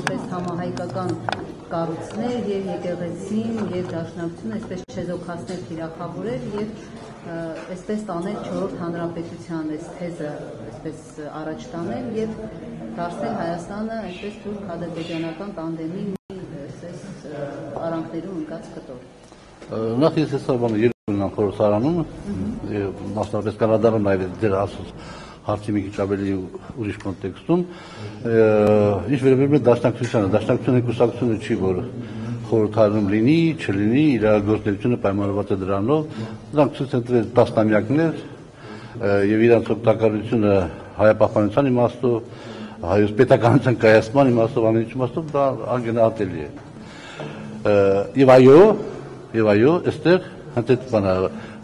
որպես համահայկական կառույցներ եւ եկեղեցին եւ դաշնակցությունը այսպես չեզոքացնել, թիրախավորել եւ այսպես տանել 4-րդ հանրապետության այս թեզը այսպես առաջ տանել եւ դարձնել Հայաստանը այսպես թուրք-ադրբեջանական տանդեմի այսպես արանքներում ընկած կտոր։ Նախ ես հեսա բանը երկու խորհրդարանում մասնավորապես կանադարում նաև ձեր ասած հարցի մի քիչ ավելի ուրիշ կոնտեքստում ինչ վերաբերում է դաշնակցությունը կուսակցությունը չի որ խորհրդարանում լինի, չլինի, իրագործությունը պայմանավորված է դրանով, դրանք ցույց են տվել տասնամյակներ եւ իրանց օգտակարությունը հայապահպանության իմաստով, հայոց պետականության կայացման իմաստով, ամեն ինչ իմաստով դա անգնահատելի է։ Եվ այո, այստեղ հենց բանը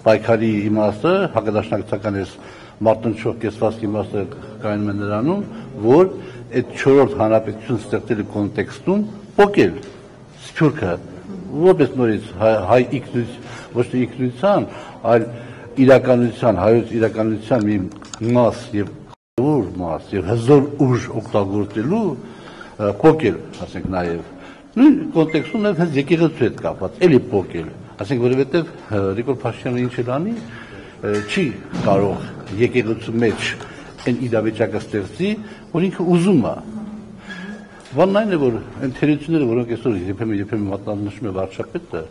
պայքարի իմաստը, հակադաշնակցական էս մարտնչող կեսվածքի իմաստը կայանում է նրանում, որ այդ 4-րդ հանրապետություն ստեղծելու կոնտեքստում փոկել Սփյուռքը որպես նորից հայ ոչ թե ինքնության, այլ իրականության, հայոց իրականության մի մաս եւ մաս եւ հզոր ուժ օգտագործելու փոկել, ասենք նաեւ նույն կոնտեքստում նաեւ հենց եկեղեցու հետ կապված, էլի փոկել, ասենք որովհետեւ Նիկոլ Փաշինյանը ինչ էլ անի, չի կարող եկեղեցու մեջ այն իրավիճակը ստեղծի, որ ինքը ուզում է։ Բանն այն է, որ այն թերությունները, որոնք այսօր երբեմն մատնանշում է վարչապետը,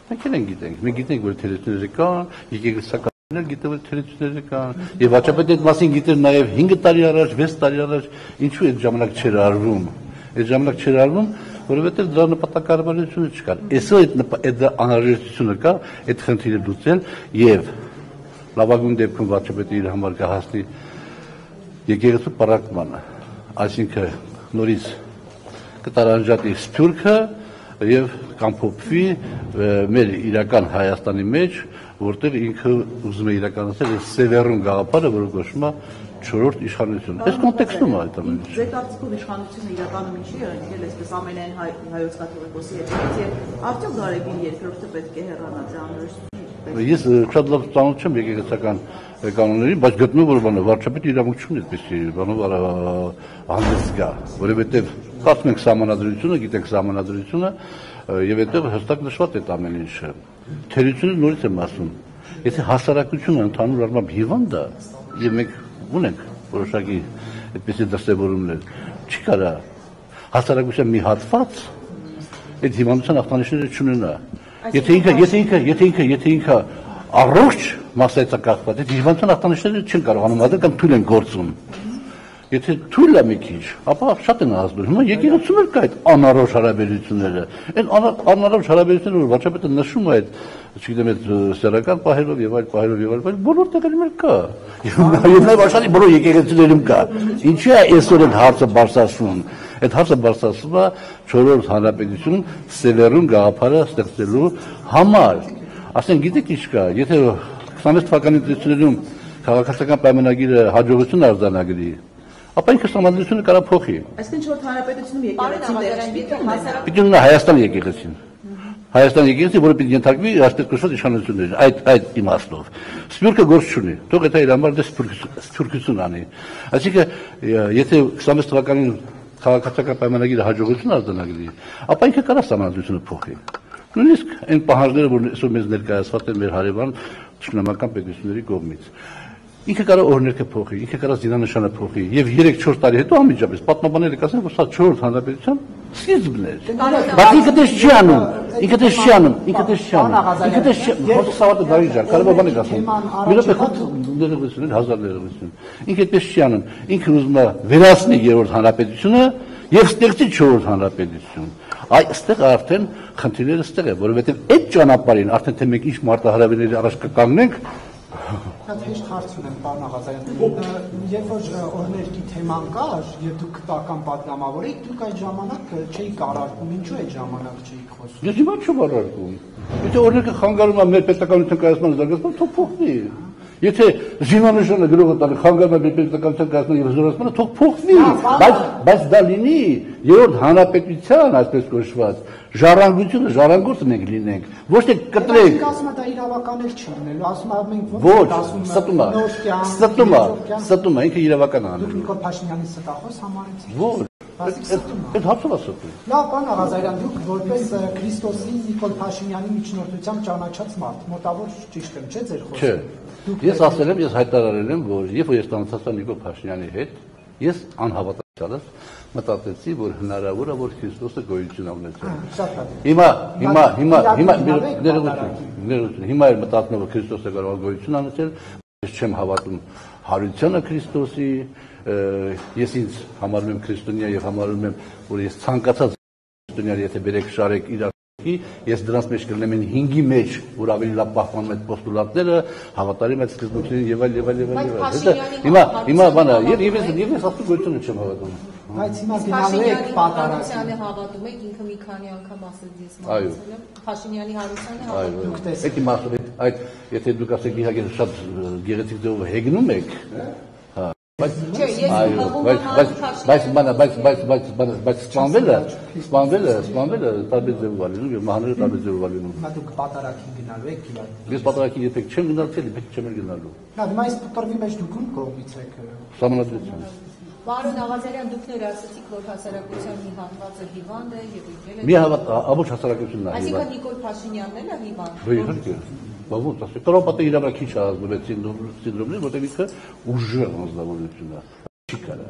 մենք էլ գիտենք, մենք գիտենք, որ թերությունները կան, եկեղեցականներ գիտեն, որ թերությունները կան, եւ վարչապետը այդ մասին գիտեր նաեւ 5 տարի առաջ, 6 տարի առաջ, ինչու այդ ժամանակ չէր արվում։ Այդ ժամանակ չէր արվում, որովհետեւ դրա նպատակարարությունը չկար։ Այսօր այդ անհրաժեշտությունը կա, այդ խնդիրը լուծել եւ լավագույն դեպքում վարչապետը իր համար կհասնի եկեղեցու պարակմանը, այսինքն նորից կտարանջատի Սփյուռքը եւ կամփոփվի մեր իրական Հայաստանի մեջ, որտեղ ինքը ուզում է իրականացնել այս սևեռուն գաղափարը, որը կոչվում է 4-րդ իշխանություն։ Այս կոնտեքստում է այդ ամենը։ Ձեր կարծիքով իշխանությունը իրականում ինչի է եղել այսպես ամենայն հայոց կաթողիկոսի հետ եւ արդյոք Գարեգին երկրորդը պետք է հեռանա դրանից։ Ես շատ լավ ծանոթ չեմ եկեղեցական կանոններին, բայց գտնում որ բանը վարչապետի իրավունք չունի այդպեսի բանով հանդես գա, որովհետեւ կարծում ենք սահմանադրությունը, գիտենք սահմանադրությունը եւ այդտեղ հստակ նշված է ամեն ինչը։ Թերությունը նորից եմ ասում, եթե հասարակությունը ընդհանուր առմամբ հիվանդ է եւ մենք ունենք որոշակի այդպեսի դրսևորումներ, չի կարա հասարակության մի հատված այդ հիվանդության ախտանիշները չունենա։ Եթե ինքը առողջ մասսայցակախված է, հիվանդության ախտանիշները չեն կարողանում ազդել կամ թույլ են գործում։ Եթե թույլ է մի քիչ, ապա շատ են ազդում։ Հիմա եկեղեցում էլ կա այդ անառողջ հարաբերությունները։ Այն անառողջ հարաբերությունները, որ վարչապետը նշում է այդ, չգիտեմ, այդ սեռական պահերով եւ այլ պահերով եւ այլ, բոլոր տեղերում էլ կա։ Եվ նաեւ աշխարհի բոլոր եկեղեցիներում կա։ Ինչի է այսօր այդ հարցը բարձրացվում։ Այդ հարցը բարձրացվում է 4-րդ հանրապետություն սևեռուն գաղափարը ստեղծելու համար։ Ասենք գիտեք ինչ կա, եթե 26 թվականի ընտրություններում քաղաքացիական պայմանագիրը հաջողություն արձանագրի, ապա ինքը սահմանադրությունը կարող փոխի։ Այսինքն 4-րդ հանրապետությունում եկեղեցին պիտի ունենա Հայաստան եկեղեցին։ Հայաստան եկեղեցին, որը պիտի ենթարկվի այստեղ կոչված իշխանություններին, այդ իմաստով։ Սփյուռքը գործ չունի, թող այդ իր համար դե սփյուռքություն անի։ Այսինքն եթե 26 թվականին քաղաքացիական պայմանագիրը հաջողություն արձանագրի, ապա ինքը կարող սահմանադրությունը փոխի։ Նույնիսկ այն պահանջները, որ այսօր մեզ ներկայացված են մեր հարևան ճշնամական պետությունների կողմից։ Ինքը կարող օրհներքը փոխի, ինքը կարող զինանշանը փոխի, եւ 3-4 տարի հետո անմիջապես պատմաբանները կասեն, որ սա 4-րդ հանրապետության սկիզբն էր։ Բայց ինքը դες չի անում, Սավատը դարի ջան, կարող բան եք ասում։ Մի րոպե խոտ ներողություն, 1000 ներողություն։ Ինքը այդպես չի անում, ինքը ուզում է վերացնի 3-րդ հանրապետությունը եւ ստեղծի 4-րդ հանրապետություն։ Այստեղ արդեն խնդիրները ստեղ է, որովհետեւ այդ ճանապարհին արդեն թե մենք ինչ մարտահրավերների առաջ կկանգնենք, Շատ հեշտ հարց ունեմ, պարոն Աղազարյան։ Երբ որ օրհներքի թեման կար, եւ դուք տական պատգամավոր եք, դուք այդ ժամանակ չէիք առարկում, ինչու այդ ժամանակ չէիք խոսում։ Ես հիմա չեմ առարկում։ Եթե օրհներքը խանգարում է մեր պետականության կայացման զարգացմանը, թող փոխվի։ Եթե զինանշանը գրողը տալի խանգարում է մեր պետականության կայացման եւ զորացմանը, թող փոխվի։ Բայց դա լինի 3-րդ հանրապետության, այսպես կոչված, ժառանգորդը մենք լինենք, ոչ թե կտրենք։ Ասում է դա իրավական էլ չի լինելու, ասում է մենք ոչ, ստում է, ինքը իրավական է։ Դուք Նիկոլ Փաշինյանի ստախոս համարեցիք։ Ոչ, Այդ հարցը ասում։ Լավ, պարոն Աղազարյան, դուք որպես Քրիստոսի Նիկոլ Փաշինյանի միջնորդությամբ ճանաչած մարդ, մոտավոր ճիշտ եմ, չէ՞ ձեր խոսքը։ Չէ։ Ես ասել եմ, ես հայտարարել եմ, որ երբ ես ստանացա Նիկոլ Փաշինյանի հետ, ես անհավատալից մտածեցի, որ հնարավոր է, որ Քրիստոսը գոյություն ունեցել։ Հիմա էլ մտածում եմ, որ Քրիստոսը կարող է գոյություն ունեցել, ես չեմ հավատում հարությանը Քրիստոսի, ես ինձ համարում եմ քրիստոնյա եւ համարում եմ, որ ես ցանկացած քրիստոնյա եթե բերեք շարեք իրար ես դրանց մեջ կլինեմ 5-ի մեջ, որ ավելի լավ պահպանում այդ պոստուլատները, հավատարիմ այդ սկզբունքներին եւ այլ։ Հիմա բանը, ես ասում գույցությունը չեմ հավատում։ Բայց հիմա գնալու եք պատարագի։ Փաշինյանի հավատում եք, ինքը մի քանի անգամ ասել ես մտածել եմ, Փաշինյանի հարությանը հավատում եք։ Եք իմ ասում եք, այդ եթե դուք ասեք իհարկե շատ գեղեցիկ ձևով հեգնում եք, բայց սպանվելը տարբեր ձևով ալինում եւ մահները տարբեր ձևով ալինում։ Հիմա դուք պատարագին գնալու եք իրար։ Ես պատարագին եթե չեմ գնալ, պետք չեմ գնալու։ Լավ, հիմա այս տրվի մեջ դուք ում կողմից եք։ Սահմանադրություն։ Պարոն Աղազարյան, դուք նոր ասացիք, որ հասարակության մի հատվածը հիվանդ է եւ եկել է։ Մի ամբողջ հասարակությունն է հիվանդ։ Այսինքն Նիկոլ Փաշինյանն էլ է հիվանդ։ Իհարկե։ Բավոց, ասեք, կրոպատը իրավա քիչ ազդում է սինդրոմին, որտեղ ինքը ուժեղ անձնավորություն է։ Չի կարա։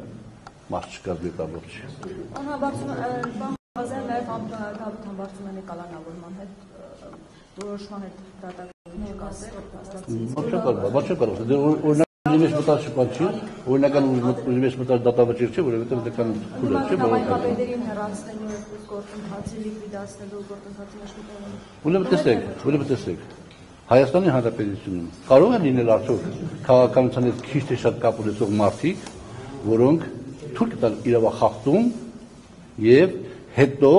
Մարդ չկա դեպաբորջ։ Անհավատում բան նաև Դավիթ Համբարձումյանի կալանավորման հետ որոշման հետ դատակներ կասել։ Ոչ կարող։ Օրինակ մեջ մտած չի, օրինական մեջ մտած դատավճիռ չէ, որովհետև դեկան քուլը չէ, Նամակապետերին հեռացնելու այս գործընթացի լիկվիդացնելու գործընթացի մեջ մտնում։ Ուրեմն տեսեք, Հայաստանի Հանրապետությունում կարող է լինել արդյոք քաղաքականության հետ քիչ թե շատ կապ ունեցող մարդիկ, որոնք թուրք տան իրավախախտում եւ հետո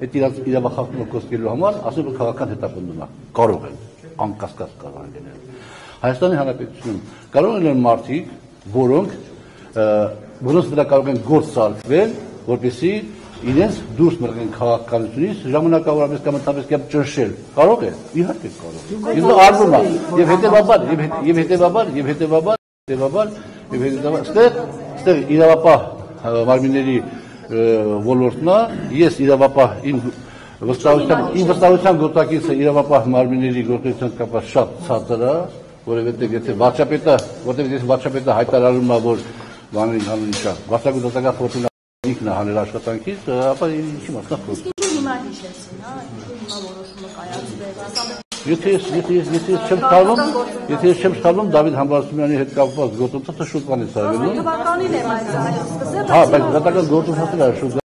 այդ իրավախախտումը կոստելու համար ասել որ քաղաքական հետապնդում է։ Կարող են, անկասկած կարող են լինել։ Հայաստանի Հանրապետությունում կարող են լինել մարդիկ, որոնց վրա կարող են գործ սարքվել, որպեսզի իրենց դուրս մղեն քաղաքականությունից ժամանակավորապես կամ ընդհանրապես ճնշել։ Կարող է, իհարկե կարող է։ Իսկ արվում է եւ հետեւաբար այստեղ իրավապահ մարմինների ոլորտն է, ես իրավապահ իմ վստահության գործակիցը իրավապահ մարմինների գործունեության կապված շատ ցածր է, որովհետեւ եթե վարչապետը հայտարարում է, որ բանին անունիշա, վաստակու դատական խորհուրդն ինքն է հանել աշխատանքից, ապա ինչի մասնա խոսքը։ Ինչու հիմա հիշեցին, հա, ինչու հիմա որոշումը կայացվեց, Եթե ես չեմ սխալվում, Դավիթ Համբարձումյանի հետ կապված գործընթացը շուտ բանից արվելու։ Թվականին է այս սկսել, բայց դատական գործընթացը շուտ